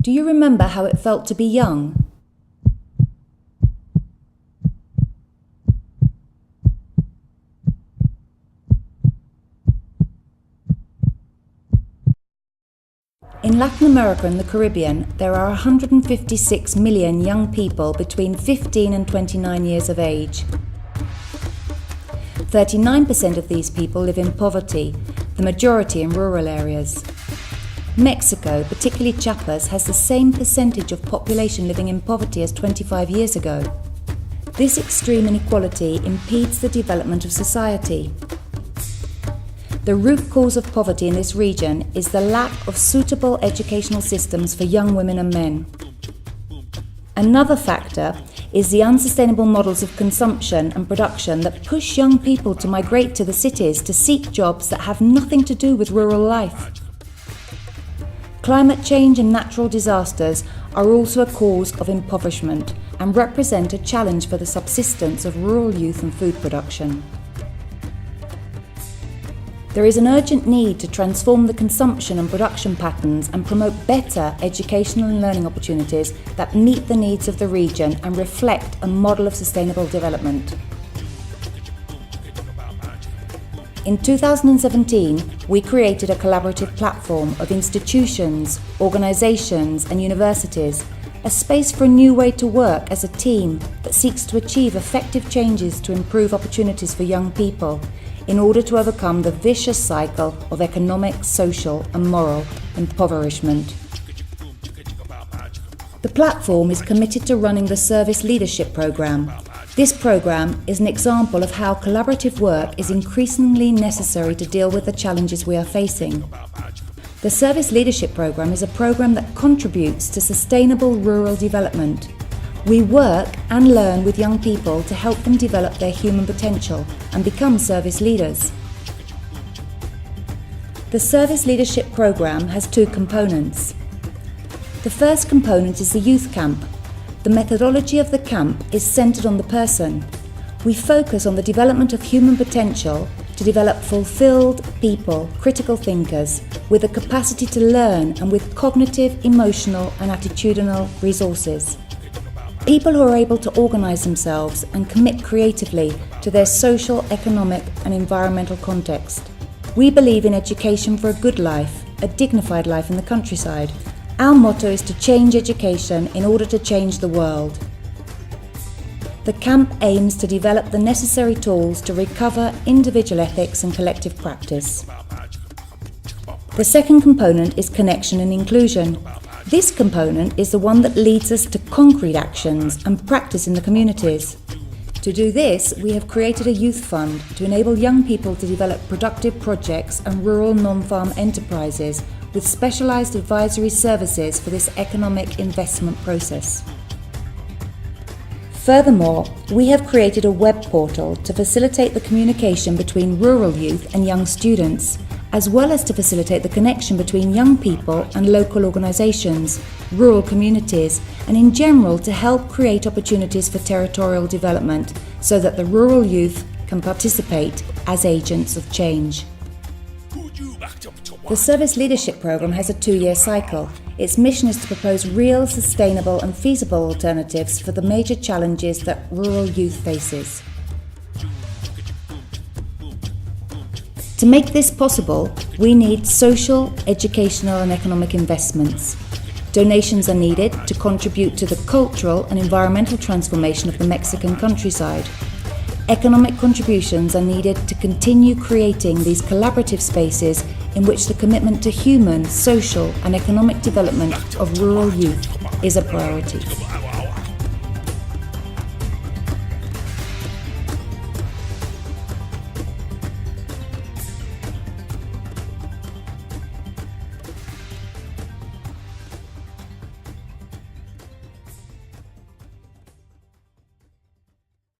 Do you remember how it felt to be young? In Latin America and the Caribbean, there are 156 million young people between 15 and 29 years of age. 39% of these people live in poverty, the majority in rural areas. Mexico, particularly Chiapas, has the same percentage of population living in poverty as 25 years ago. This extreme inequality impedes the development of society. The root cause of poverty in this region is the lack of suitable educational systems for young women and men. Another factor is the unsustainable models of consumption and production that push young people to migrate to the cities to seek jobs that have nothing to do with rural life. Climate change and natural disasters are also a cause of impoverishment and represent a challenge for the subsistence of rural youth and food production. There is an urgent need to transform the consumption and production patterns and promote better educational and learning opportunities that meet the needs of the region and reflect a model of sustainable development. In 2017, we created a collaborative platform of institutions, organisations and universities, a space for a new way to work as a team that seeks to achieve effective changes to improve opportunities for young people in order to overcome the vicious cycle of economic, social and moral impoverishment. The platform is committed to running the Service Leadership Programme. This programme is an example of how collaborative work is increasingly necessary to deal with the challenges we are facing. The Service Leadership Programme is a programme that contributes to sustainable rural development. We work and learn with young people to help them develop their human potential and become service leaders. The Service Leadership Programme has two components. The first component is the youth camp. The methodology of the camp is centred on the person. We focus on the development of human potential to develop fulfilled people, critical thinkers, with a capacity to learn and with cognitive, emotional and attitudinal resources. People who are able to organise themselves and commit creatively to their social, economic and environmental context. We believe in education for a good life, a dignified life in the countryside. Our motto is to change education in order to change the world. The camp aims to develop the necessary tools to recover individual ethics and collective practice. The second component is connection and inclusion. This component is the one that leads us to concrete actions and practice in the communities. To do this, we have created a youth fund to enable young people to develop productive projects and rural non-farm enterprises with specialised advisory services for this economic investment process. Furthermore, we have created a web portal to facilitate the communication between rural youth and young students, as well as to facilitate the connection between young people and local organisations, rural communities, and in general to help create opportunities for territorial development so that the rural youth can participate as agents of change. The Service Leadership Programme has a 2-year cycle. Its mission is to propose real, sustainable and feasible alternatives for the major challenges that rural youth faces. To make this possible, we need social, educational and economic investments. Donations are needed to contribute to the cultural and environmental transformation of the Mexican countryside. Economic contributions are needed to continue creating these collaborative spaces in which the commitment to human, social and economic development of rural youth is a priority.